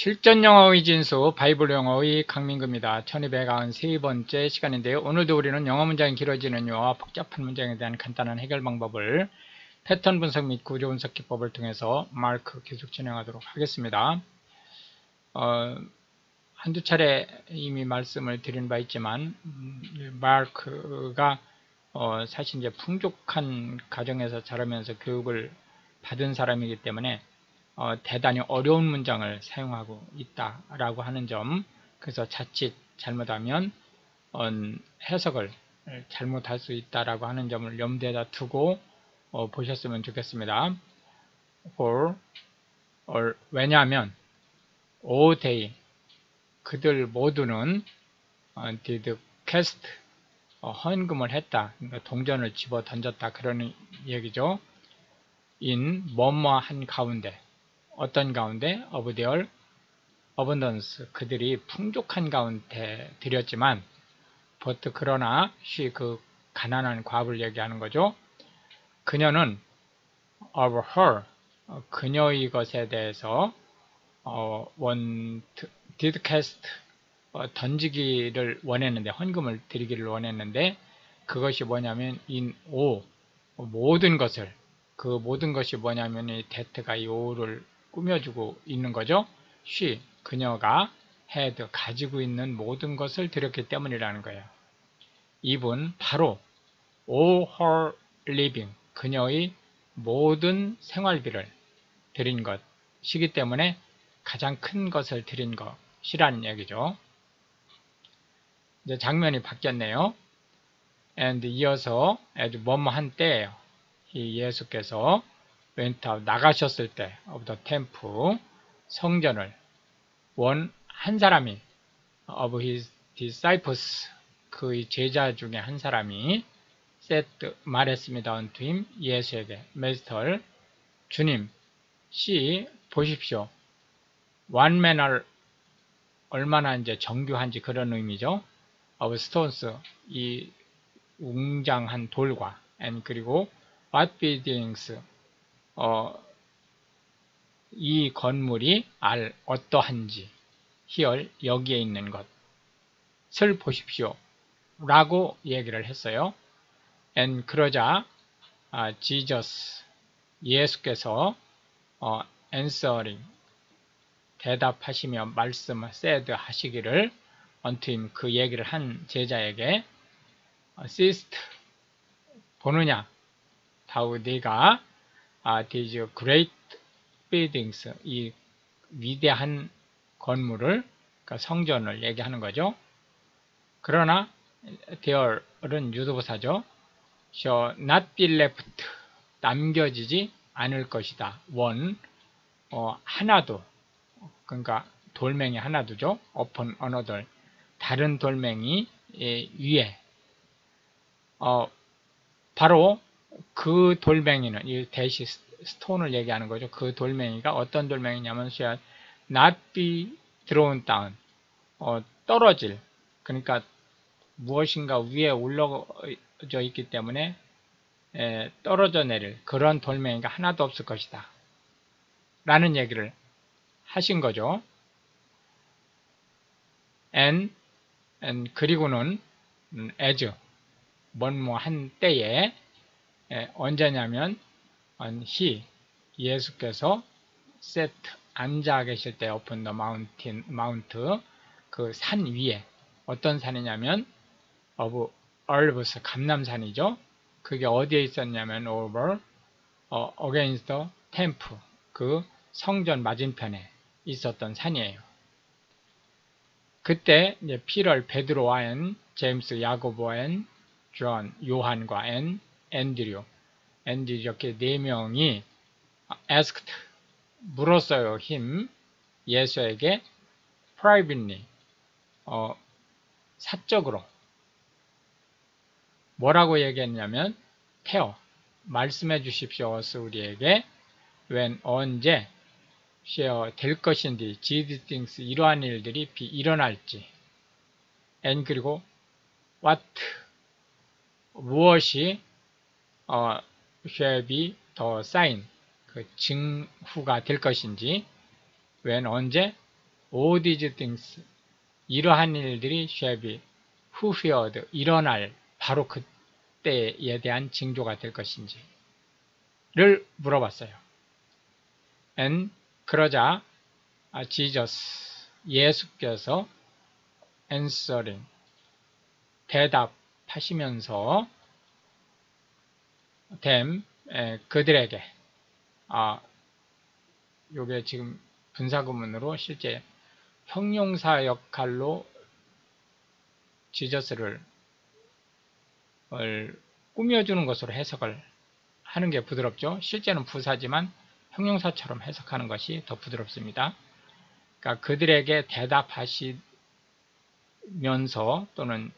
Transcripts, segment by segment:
실전 영어의 진수 바이블 영어의 강민구입니다. 1293번째 시간인데요. 오늘도 우리는 영어 문장이 길어지는 유와 복잡한 문장에 대한 간단한 해결 방법을 패턴 분석 및 구조 분석 기법을 통해서 마크 계속 진행하도록 하겠습니다. 한두 차례 이미 말씀을 드린 바 있지만 마크가 사실 이제 풍족한 가정에서 자라면서 교육을 받은 사람이기 때문에 대단히 어려운 문장을 사용하고 있다라고 하는 점, 그래서 자칫 잘못하면 해석을 잘못할 수 있다라고 하는 점을 염두에다 두고 보셨으면 좋겠습니다. 왜냐하면 all they 그들 모두는 did cast 헌금을 했다, 그러니까 동전을 집어 던졌다, 그런 얘기죠. in 뭐뭐한 가운데, 어떤 가운데? of their abundance, 그들이 풍족한 가운데 드렸지만, but 그러나 she, 그 가난한 과부를 얘기하는 거죠. 그녀는 of her, 그녀의 것에 대해서 did cast, 던지기를 원했는데, 헌금을 드리기를 원했는데, 그것이 뭐냐면 in all, 모든 것을, 그 모든 것이 뭐냐면 이 that가 이 all을 꾸며주고 있는 거죠. she, 그녀가 had, 가지고 있는 모든 것을 드렸기 때문이라는 거예요. even, 바로 all her living, 그녀의 모든 생활비를 드린 것이기 때문에 가장 큰 것을 드린 것이라는 얘기죠. 이제 장면이 바뀌었네요. and 이어서 아주 뭐뭐한 때예요. 이 예수께서 went out, 나가셨을 때 of the temple, 성전을 한 사람이 of his disciples, 그의 제자 중에 한 사람이 said, 말했습니다. unto him, 예수에게, Master, 주님, see, 보십시오. one manner, 얼마나 이제 정교한지 그런 의미죠. of stones, 이 웅장한 돌과, and 그리고 what buildings, 이 건물이 어떠한지, here, 여기에 있는 것을 보십시오 라고 얘기를 했어요. and 그러자 Jesus, 예수께서 answering, 대답하시며 said, 하시기를 unto him, 그 얘기를 한 제자에게 seest, 보느냐, thou 네가 these great buildings, 이 위대한 건물을, 그러니까 성전을 얘기하는 거죠. 그러나 there은 유도부사죠. shall not be left, 남겨지지 않을 것이다. one, 하나도, 그러니까 돌멩이 하나도죠. upon another, 다른 돌멩이 위에, 바로 그 돌멩이는, 이 대시 스톤을 얘기하는 거죠. 그 돌멩이가 어떤 돌멩이냐면 shall not be thrown down, 떨어질, 그러니까 무엇인가 위에 올라져 있기 때문에 떨어져 내릴 그런 돌멩이가 하나도 없을 것이다 라는 얘기를 하신 거죠. and 그리고는 as, 뭐한 때에, 언제냐면 he, 예수께서 set, 앉아 계실 때 upon the mount, 그 산 위에, 어떤 산이냐면 of Olives, 감람산이죠. 그게 어디에 있었냐면 over against the temple, 그 성전 맞은편에 있었던 산이에요. 그때 이제 피터, 베드로와 제임스, 야고보와 존, 요한과 앤드류 이렇게 네 명이 asked, 물었어요. him, 예수에게 privately, 사적으로 뭐라고 얘기했냐면 tell, 말씀해 주십시오. 우리에게 when, 언제 shall 될 것인지, these things, 이러한 일들이 일어날지, and 그리고 what, 무엇이 shall be the sign, 그 징후가 될 것인지, when, 언제 all these things, 이러한 일들이 shall be fulfilled, 일어날 바로 그때에 대한 징조가 될 것인지를 물어봤어요. And 그러자 Jesus, 예수께서 answering, 대답하시면서 them, 그들에게, 요게 지금 분사구문으로 실제 형용사 역할로 지저스를 꾸며주는 것으로 해석을 하는 게 부드럽죠. 실제는 부사지만 형용사처럼 해석하는 것이 더 부드럽습니다. 그러니까 그들에게 대답하시면서 또는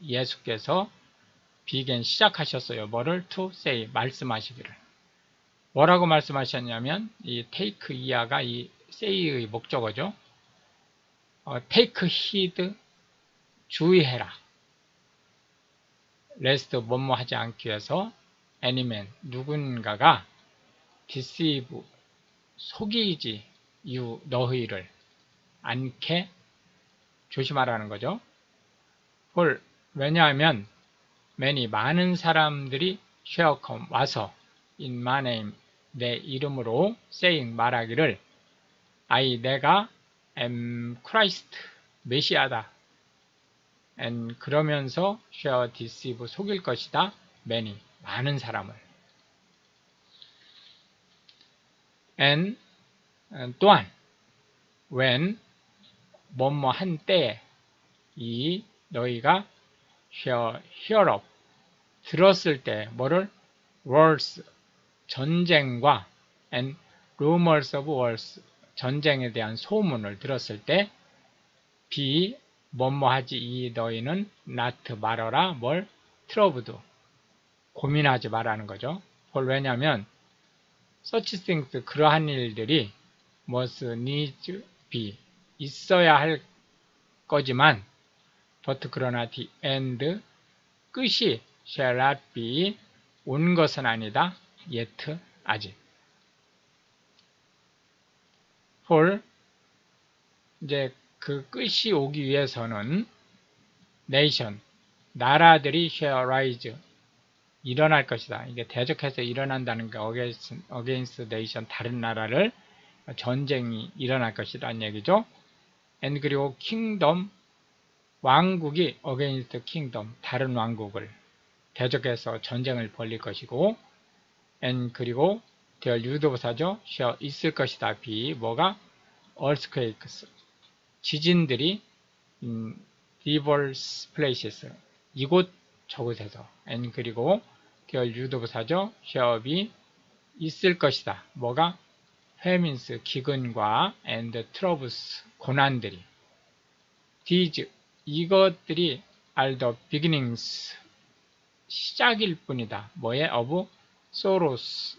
예수께서 began, 시작하셨어요. 뭐를? to say, 말씀하시기를. 뭐라고 말씀하셨냐면 이 take 이하가 이 say의 목적어죠. take heed, 주의해라. lest, 뭐뭐 하지 않기 위해서 any man, 누군가가 deceive, 속이지 you, 너희를 않게 조심하라는 거죠. 왜냐하면 many, 많은 사람들이 shall come, 와서 in my name, 내 이름으로 saying, 말하기를 I, 내가 am Christ, 메시아다. and 그러면서 shall deceive, 속일 것이다. many, 많은 사람을. and 또한 when, 뭐뭐 한 때에 이 너희가 shall hear of, 들었을 때 뭐를? wars, 전쟁과 and rumors of wars, 전쟁에 대한 소문을 들었을 때 be, 뭐뭐 하지 이 너희는 not, 말어라. 뭘? troubled, 고민하지 말라는 거죠. 왜냐하면 such things, 그러한 일들이 must needs be, 있어야 할 거지만 but 그러나 the end, 끝이 shall not be, 온 것은 아니다. yet, 아직. 이제 그 끝이 오기 위해서는 nation, 나라들이 shall rise, 일어날 것이다. 이게 대적해서 일어난다는 게 against nation, 다른 나라를, 전쟁이 일어날 것이라는 얘기죠. and 그리고 kingdom, 왕국이 against kingdom, 다른 왕국을 대적해서 전쟁을 벌릴 것이고, and 그리고 될 유도부사죠. shall, 있을 것이다. be, 뭐가? earthquakes, 지진들이 diverse places, 이곳 저곳에서, and 그리고 될 유도부사죠. shall be, 있을 것이다. 뭐가? famines, 기근과 and troubles, 고난들이. these, 이것들이 are the beginnings, 시작일 뿐이다. 뭐에? of sorrows,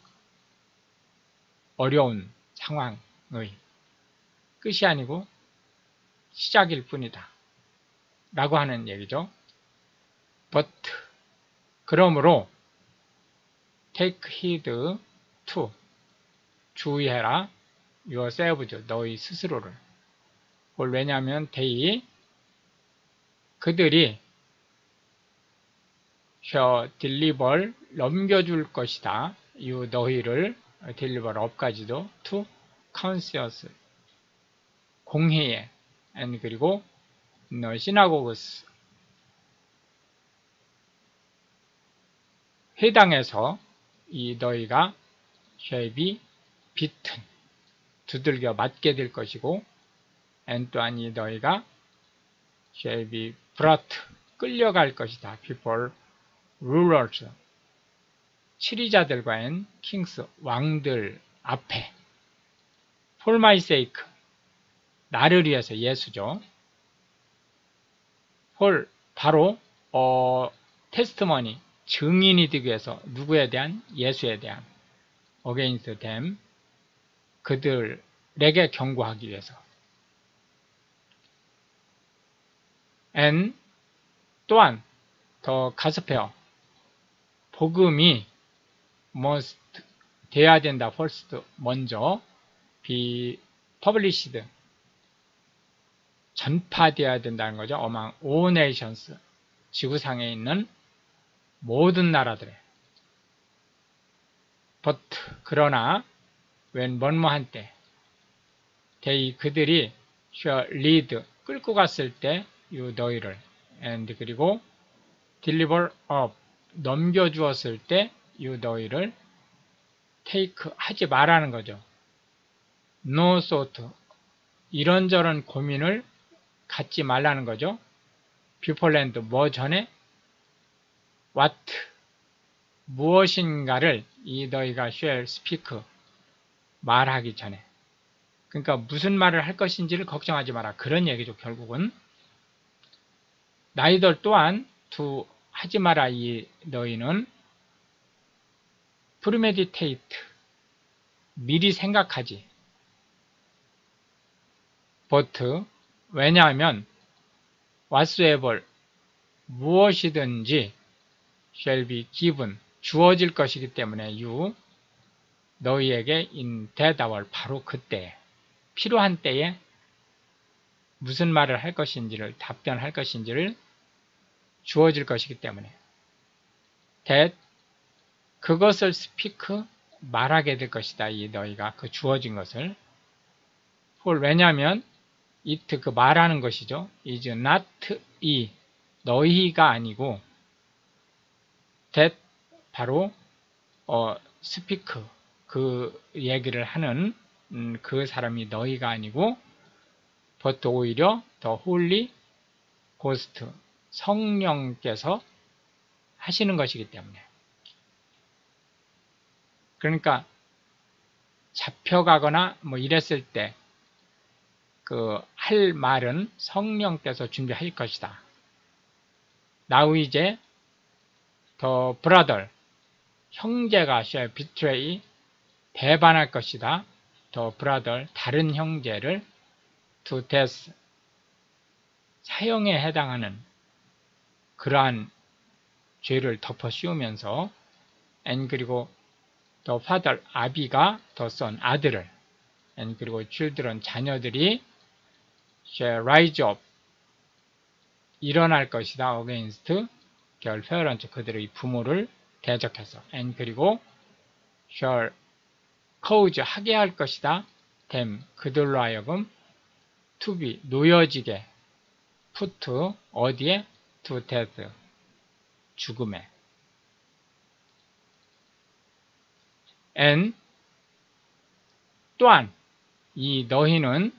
어려운 상황의, 끝이 아니고 시작일 뿐이다. 라고 하는 얘기죠. but, 그러므로 take heed to, 주의해라. yourselves, 너희 스스로를. 왜냐하면 그들이 shall deliver, 넘겨줄 것이다. you, 너희를, deliver up까지도, to councils, 공회에, and 그리고 synagogues, 회당에서 이 너희가 shall be beaten, 두들겨 맞게 될 것이고, and 또한 이 너희가 shall be brought, 끌려갈 것이다. before rulers, 치리자들과 and kings, 왕들 앞에. for my sake, 나를 위해서, 예수죠. for, 바로 testimony, 증인이 되기 위해서, 누구에 대한? 예수에 대한. against them, 그들에게 경고하기 위해서. and 또한 더 가습해요. 복음이 must, 돼야 된다. first, 먼저 be published, 전파되어야 된다는 거죠. among all nations. 지구상에 있는 모든 나라들에. but 그러나 when 뭐뭐한 때 they 그들이 shall lead 끌고 갔을 때 you 너희를 and 그리고 deliver up 넘겨주었을 때 you 너희를 take 하지 말라는 거죠. no thought 이런저런 고민을 갖지 말라는 거죠. beforehand 뭐 전에 what 무엇인가를 이 너희가 shall speak 말하기 전에 그러니까 무슨 말을 할 것인지를 걱정하지 마라. 그런 얘기죠. 결국은 neither 또한 to 하지 마라. 이 너희는 premeditate 미리 생각하지. but 왜냐하면 whatsoever 무엇이든지 shall be given 주어질 것이기 때문에 you 너희에게 in that hour 바로 그때 필요한 때에 무슨 말을 할 것인지를 답변할 것인지를 주어질 것이기 때문에 that 그것을 speak 말하게 될 것이다. 이 너희가 그 주어진 것을 for 왜냐하면 it 그 말하는 것이죠. is not 이 너희가 아니고 that 바로 speak 그 얘기를 하는 그 사람이 너희가 아니고 but 오히려 the Holy Ghost 성령께서 하시는 것이기 때문에 그러니까 잡혀가거나 뭐 이랬을 때 그 할 말은 성령께서 준비할 것이다. now 이제 the brother 형제가 shall betray 배반할 것이다. the brother 다른 형제를 to death 사형에 해당하는 그러한 죄를 덮어 씌우면서 and 그리고 the father 아비가 the son 아들을 and 그리고 children 자녀들이 shall rise up 일어날 것이다. against their parents 그들의 부모를 대적해서 and 그리고 shall cause 하게 할 것이다. them 그들로 하여금 to be 놓여지게 put 어디에 to death 죽음에 and 또한 이 너희는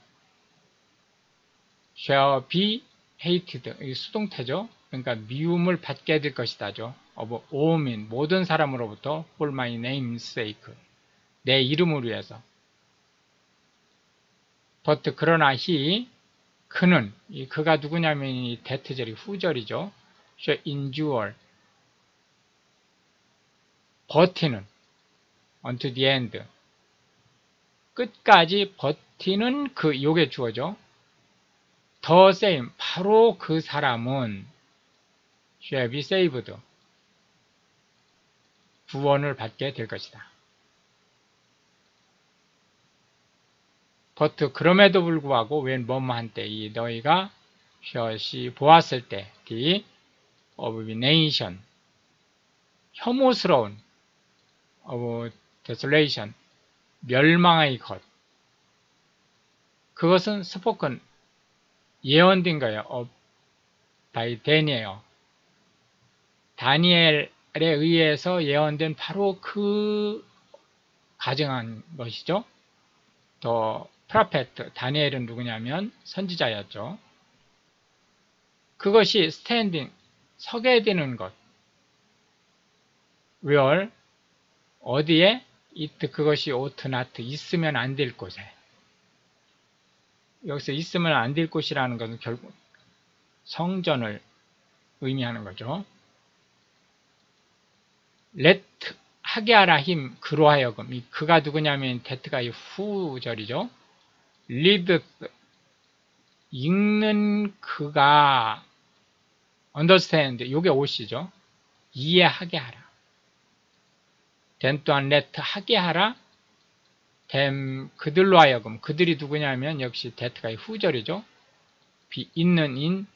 shall be hated 이 수동태죠. 그러니까 미움을 받게 될 것이다죠. of all men 모든 사람으로부터 for my name's sake 내 이름을 위해서 but 그러나 he 그는 이 그가 누구냐면 이 대트절이 후절이죠. shall endure 버티는 unto the end 끝까지 버티는 그 요게 주어져. the same 바로 그 사람은 shall be saved 구원을 받게 될 것이다. but 그럼에도 불구하고 when 뭐뭐한 때 이 너희가 shall이 보았을 때 the of nation 혐오스러운 of desolation 멸망의 것 그것은 spoken 예언된 거예요. of by Daniel 다니엘에 의해서 예언된 바로 그 가정한 것이죠. 더 프로페트 다니엘은 누구냐면 선지자였죠. 그것이 standing 서게 되는 것 where 어디에 it 그것이 ought not 있으면 안 될 곳에 여기서 있으면 안 될 곳이라는 것은 결국 성전을 의미하는 거죠. let 하게 하라 힘 그로 하여금 이 그가 누구냐면 that가 이 후절이죠. read 읽는 그가 understand 요게 옷이죠. 이해하게 하라. then 또한 let 하게 하라. them 그들로 하여금 그들이 누구냐면 역시 that가 이 후절이죠. 있는 in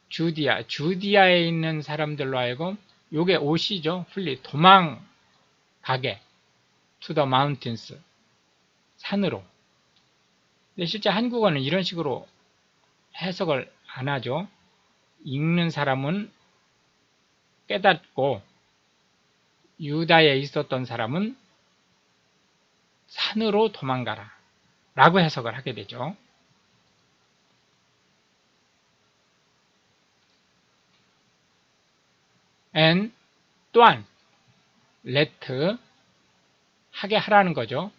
주디아, 주디아에 있는 사람들로 하여금 요게 옷이죠. flee, 도망가게. to the mountains, 산으로. 근데 실제 한국어는 이런 식으로 해석을 안 하죠. 읽는 사람은 깨닫고 유다에 있었던 사람은 산으로 도망가라 라고 해석을 하게 되죠. and 또한 let 하게 하라는 거죠.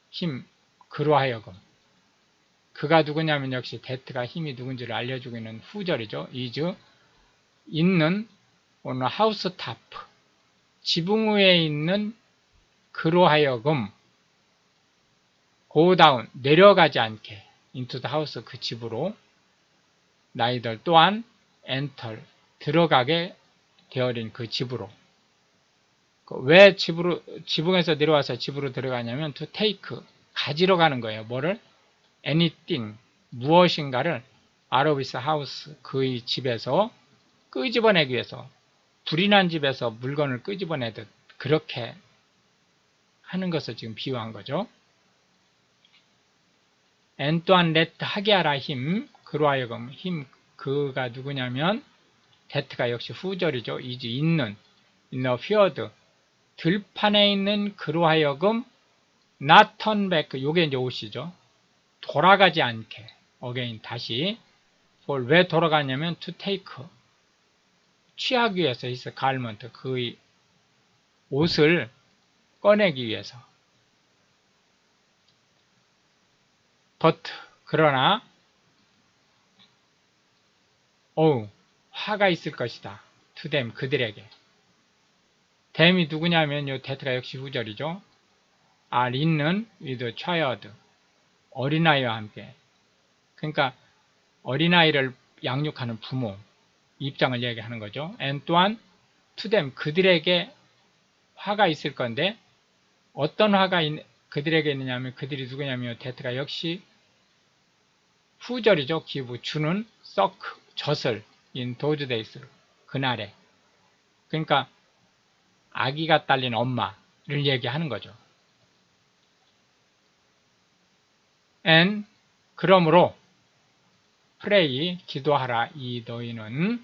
힘, 그로 하여금. 그가 누구냐면 역시 that가 힘이 누군지를 알려주고 있는 후절이죠. is 있는 on a house top, 지붕 위에 있는 그로 하여금 go down, 내려가지 않게 into the house, 그 집으로 neither 또한 enter, 들어가게 되어린 그 집으로. 왜 지붕에서 내려와서 집으로 들어가냐면 to take, 가지러 가는 거예요. 뭐를? anything, 무엇인가를 out of his house, 그의 집에서 끄집어내기 위해서, 불이 난 집에서 물건을 끄집어내듯 그렇게 하는 것을 지금 비유한 거죠. and 또한 let 하게 하라 힘, 그로 하여금 힘, 그가 누구냐면 that가 역시 후절이죠. is 있는 in the field, 들판에 있는 그로 하여금 not turn back, 요게 이제 옷이죠. 돌아가지 않게 again, 다시 for, 왜 돌아가냐면 to take, 취하기 위해서 his garment, 그의 옷을 꺼내기 위해서. but, 그러나 화가 있을 것이다. to them, 그들에게. them이 누구냐면 요 that가 역시 후절이죠. are 있는 with child, 어린아이와 함께. 그러니까 어린아이를 양육하는 부모 입장을 얘기하는 거죠. and 또한 to them, 그들에게 화가 있을 건데 어떤 화가 그들에게 있느냐면 그들이 누구냐면 that가 역시 후절이죠. give, 주는 suck, 젖을 in those days, 그날에. 그러니까 아기가 딸린 엄마를 얘기하는 거죠. and 그러므로 pray, 기도하라, 이 너희는.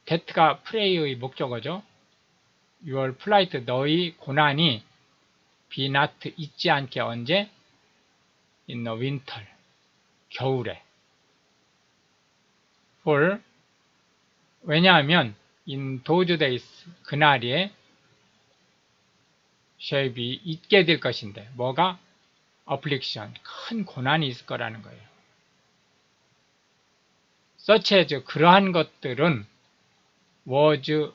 that가 pray의 목적어죠. your plight, 너희 고난이 be not, 있지 않게. 언제? in the winter, 겨울에. for, 왜냐하면 in those days, 그날에 shall be, 있게 될 것인데, 뭐가? affliction, 큰 고난이 있을 거라는 거예요. such as, 그러한 것들은 was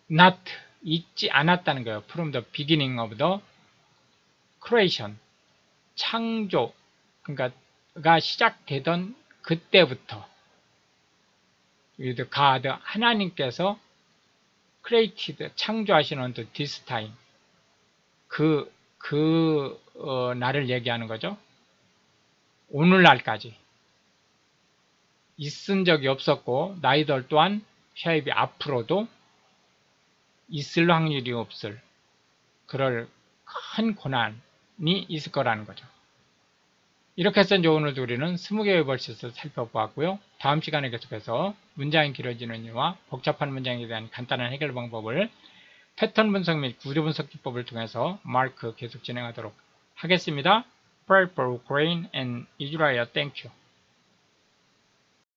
not, 있지 않았다는 거예요. from the beginning of the creation, 창조, 그러니까 시작되던 그때부터 with God, 하나님께서 created, 창조하시는 unto this time, 날을 얘기하는 거죠. 오늘날까지 있은 적이 없었고 neither 또한 shall be, 앞으로도 있을 확률이 없을 그럴 큰 고난이 있을 거라는 거죠. 이렇게 해서 이제 오늘도 우리는 20개의 벌칙을 살펴보았고요. 다음 시간에 계속해서 문장이 길어지는 이유와 복잡한 문장에 대한 간단한 해결 방법을 패턴 분석 및 구조 분석 기법을 통해서 마크 계속 진행하도록 하겠습니다. Pray for Ukraine and Israel. Thank you.